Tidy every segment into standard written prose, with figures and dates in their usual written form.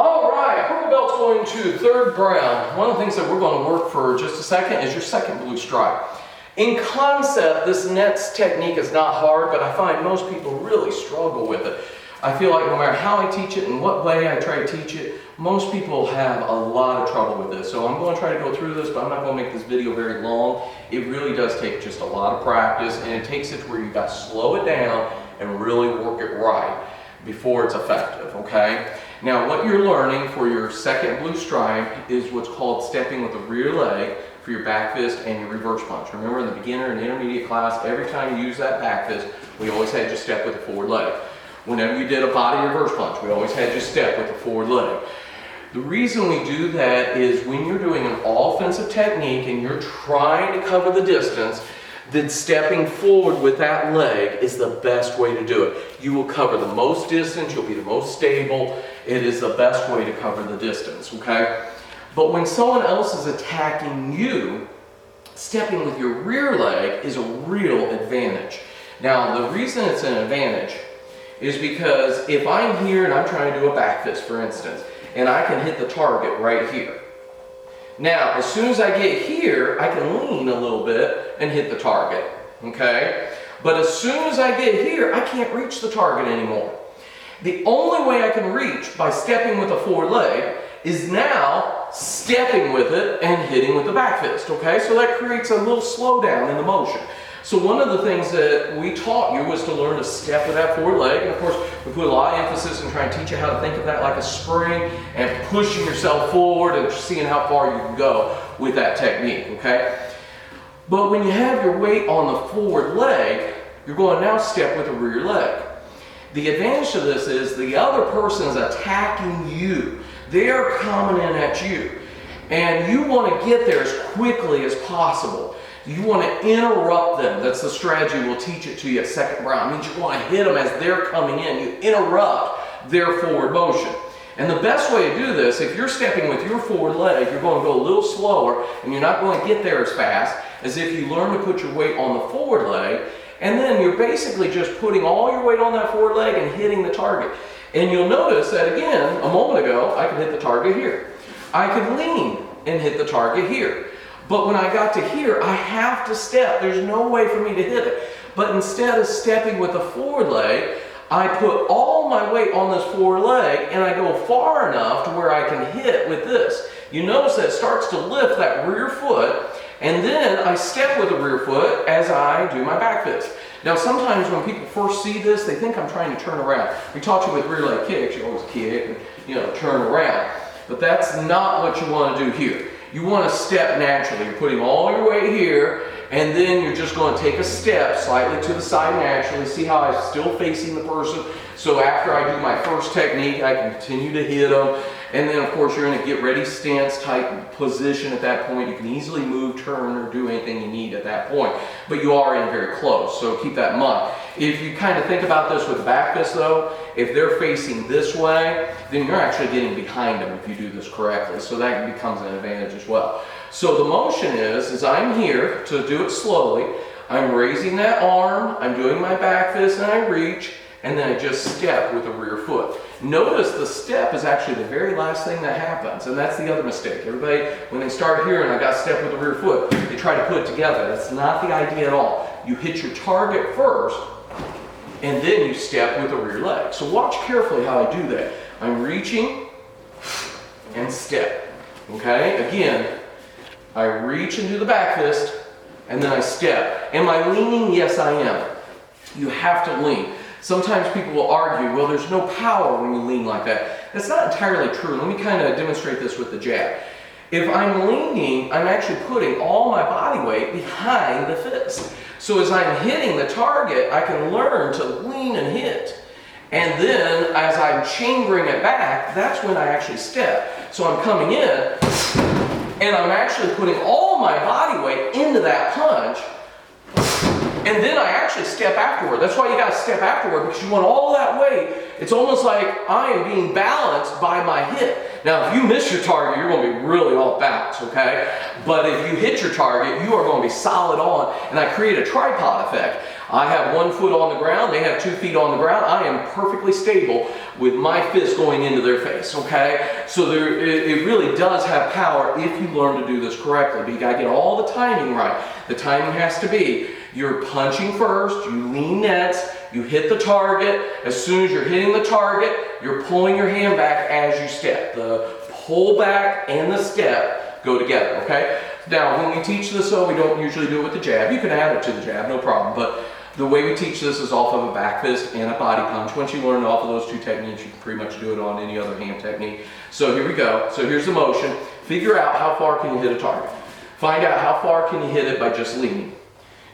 All right, purple belt's going to third brown. One of the things that we're going to work for just a second is your second blue stripe. In concept, this nets technique is not hard, but I find most people really struggle with it. I feel like no matter how I teach it and what way I try to teach it, most people have a lot of trouble with this. So I'm going to try to go through this, but I'm not going to make this video very long. It really does take just a lot of practice, and it takes it to where you've got to slow it down and really work it right before it's effective, okay? Now what you're learning for your second blue stripe is what's called stepping with the rear leg for your back fist and your reverse punch. Remember in the beginner and intermediate class, every time you use that back fist, we always had you step with the forward leg. Whenever you did a body reverse punch, we always had you step with the forward leg. The reason we do that is when you're doing an offensive technique and you're trying to cover the distance, then stepping forward with that leg is the best way to do it. You will cover the most distance, you'll be the most stable. It is the best way to cover the distance, okay? But when someone else is attacking you, stepping with your rear leg is a real advantage. Now, the reason it's an advantage is because if I'm here and I'm trying to do a back fist, for instance, and I can hit the target right here. Now, as soon as I get here, I can lean a little bit and hit the target, okay? But as soon as I get here, I can't reach the target anymore. The only way I can reach by stepping with a forward leg is now stepping with it and hitting with the back fist, okay? So that creates a little slowdown in the motion. So one of the things that we taught you was to learn to step with that forward leg. And of course, we put a lot of emphasis in trying to teach you how to think of that like a spring and pushing yourself forward and seeing how far you can go with that technique, okay? But when you have your weight on the forward leg, you're going to now step with the rear leg. The advantage to this is the other person is attacking you. They're coming in at you. And you want to get there as quickly as possible. You want to interrupt them. That's the strategy. We'll teach it to you at second brown. It means you want to hit them as they're coming in. You interrupt their forward motion. And the best way to do this, if you're stepping with your forward leg, you're going to go a little slower and you're not going to get there as fast as if you learn to put your weight on the forward leg. And then you're basically just putting all your weight on that forward leg and hitting the target. And you'll notice that again, a moment ago, I could hit the target here. I could lean and hit the target here. But when I got to here, I have to step. There's no way for me to hit it. But instead of stepping with the forward leg, I put all my weight on this forward leg and I go far enough to where I can hit with this. You notice that it starts to lift that rear foot, and then I step with the rear foot as I do my back fist. Now sometimes when people first see this, they think I'm trying to turn around. We taught you with rear leg kicks, you always kick and turn around. But that's not what you want to do here. You want to step naturally. You're putting all your weight here, and then you're just going to take a step slightly to the side naturally. See how I'm still facing the person? So after I do my first technique, I can continue to hit them. And then of course you're in a get ready stance type position at that point. You can easily move, turn, or do anything you need at that point. But you are in very close, so keep that in mind. If you kind of think about this with the back fist though, if they're facing this way, then you're actually getting behind them if you do this correctly. So that becomes an advantage as well. So the motion is I'm here to do it slowly. I'm raising that arm, I'm doing my back fist, and I reach, and then I just step with the rear foot. Notice the step is actually the very last thing that happens, and that's the other mistake. Everybody, when they start here and I got step with the rear foot, they try to put it together. That's not the idea at all. You hit your target first, and then you step with the rear leg. So watch carefully how I do that. I'm reaching and step, okay? Again, I reach and do the back fist, and then I step. Am I leaning? Yes, I am. You have to lean. Sometimes people will argue, well, there's no power when you lean like that. That's not entirely true. Let me kind of demonstrate this with the jab. If I'm leaning, I'm actually putting all my body weight behind the fist. So as I'm hitting the target, I can learn to lean and hit. And then as I'm chambering it back, that's when I actually step. So I'm coming in, and I'm actually putting all my body weight into that punch. And then I actually step afterward. That's why you got to step afterward, because you want all that weight. It's almost like I am being balanced by my hit. Now, if you miss your target, you're going to be really off balance, okay? But if you hit your target, you are going to be solid on, and I create a tripod effect. I have 1 foot on the ground, they have 2 feet on the ground. I am perfectly stable with my fist going into their face, okay? So it really does have power if you learn to do this correctly. But you gotta get all the timing right. The timing has to be, you're punching first, you lean nets, you hit the target. As soon as you're hitting the target, you're pulling your hand back as you step. The pull back and the step go together, okay? Now, when we teach this, though, we don't usually do it with the jab. You can add it to the jab, no problem. But the way we teach this is off of a back fist and a body punch. Once you learn off of those 2 techniques, you can pretty much do it on any other hand technique. So here we go. So here's the motion. Figure out how far can you hit a target. Find out how far can you hit it by just leaning.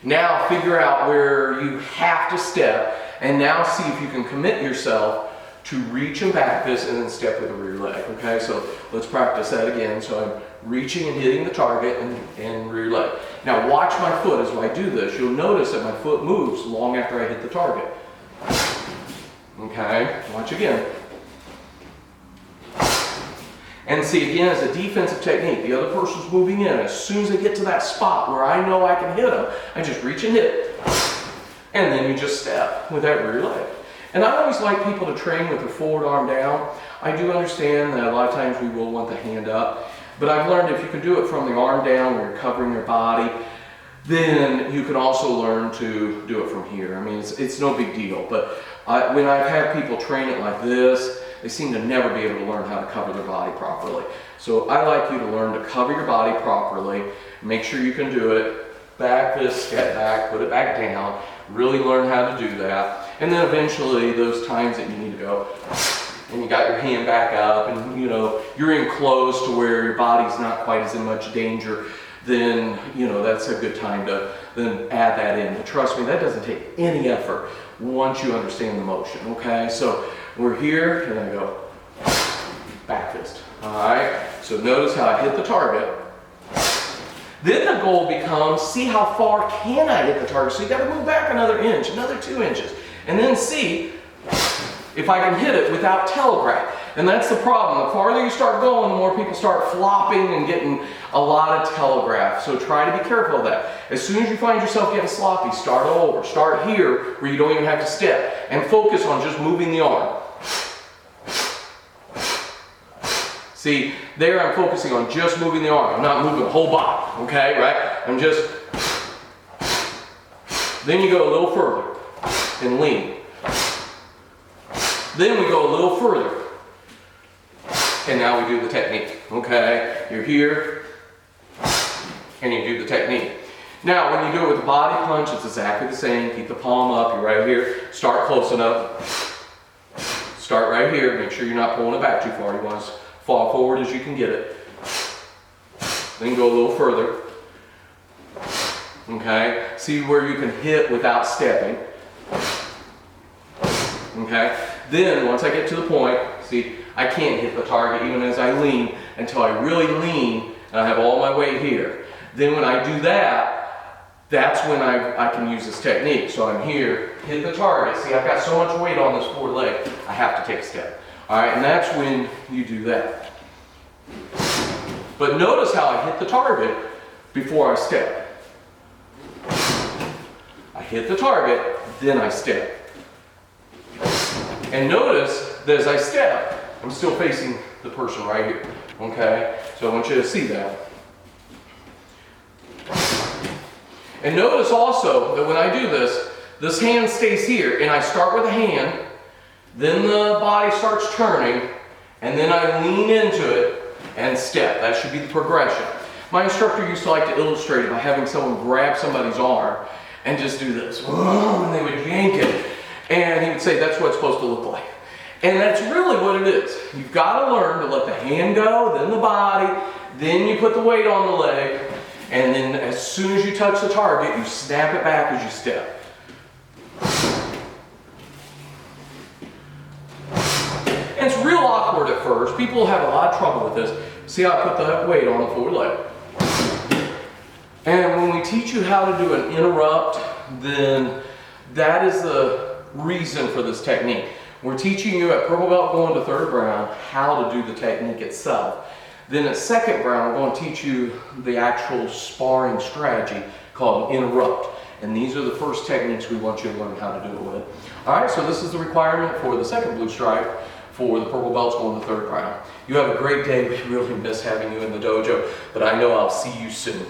Now figure out where you have to step, and now see if you can commit yourself to reach and back fist and then step with the rear leg. Okay, so let's practice that again. So I'm reaching and hitting the target and rear leg. Now watch my foot as I do this. You'll notice that my foot moves long after I hit the target. Okay, watch again. And see, again, as a defensive technique, the other person's moving in. As soon as they get to that spot where I know I can hit them, I just reach and hit. And then you just step with that rear leg. And I always like people to train with their forward arm down. I do understand that a lot of times we will want the hand up, but I've learned if you can do it from the arm down where you're covering your body, then you can also learn to do it from here. I mean, it's no big deal, but when I've had people train it like this, they seem to never be able to learn how to cover their body properly. So I like you to learn to cover your body properly, make sure you can do it, back fist, step back, put it back down, really learn how to do that. And then eventually those times that you need to go, and you got your hand back up and you know, you're in close to where your body's not quite as in much danger, then you know, that's a good time to then add that in. But trust me, that doesn't take any effort once you understand the motion, okay? So we're here, and I go back fist. All right, so notice how I hit the target. Then the goal becomes, see how far can I hit the target. So you gotta move back another inch, another 2 inches, and then see if I can hit it without telegraph. And that's the problem. The farther you start going, the more people start flopping and getting a lot of telegraph. So try to be careful of that. As soon as you find yourself getting sloppy, start over. Start here where you don't even have to step, and focus on just moving the arm. See, there I'm focusing on just moving the arm. I'm not moving the whole body, okay, right? I'm just, then you go a little further and lean. Then we go a little further. And now we do the technique, okay? You're here, and you do the technique. Now, when you do it with the body punch, it's exactly the same. Keep the palm up, you're right here. Start close enough. Start right here. Make sure you're not pulling it back too far. You want to fall forward as you can get it. Then go a little further. Okay? See where you can hit without stepping. Okay? Then, once I get to the point, see, I can't hit the target even as I lean until I really lean and I have all my weight here. Then when I do that, that's when I can use this technique. So I'm here, hit the target. See, I've got so much weight on this forward leg, I have to take a step. All right, and that's when you do that. But notice how I hit the target before I step. I hit the target, then I step. And notice that as I step, I'm still facing the person right here, okay? So I want you to see that. And notice also that when I do this, this hand stays here, and I start with a hand, then the body starts turning, and then I lean into it and step. That should be the progression. My instructor used to like to illustrate it by having someone grab somebody's arm and just do this, and they would yank it. And he would say, that's what it's supposed to look like. And that's really what it is. You've got to learn to let the hand go, then the body, then you put the weight on the leg, and then as soon as you touch the target, you snap it back as you step. And it's real awkward at first. People have a lot of trouble with this. See how I put the weight on the forward leg. And when we teach you how to do an interrupt, then that is the reason for this technique. We're teaching you at purple belt going to third brown how to do the technique itself. Then at second brown, we're going to teach you the actual sparring strategy called interrupt. And these are the first techniques we want you to learn how to do it with. All right, so this is the requirement for the second blue stripe for the purple belts going to third brown. You have a great day. We really miss having you in the dojo, but I know I'll see you soon.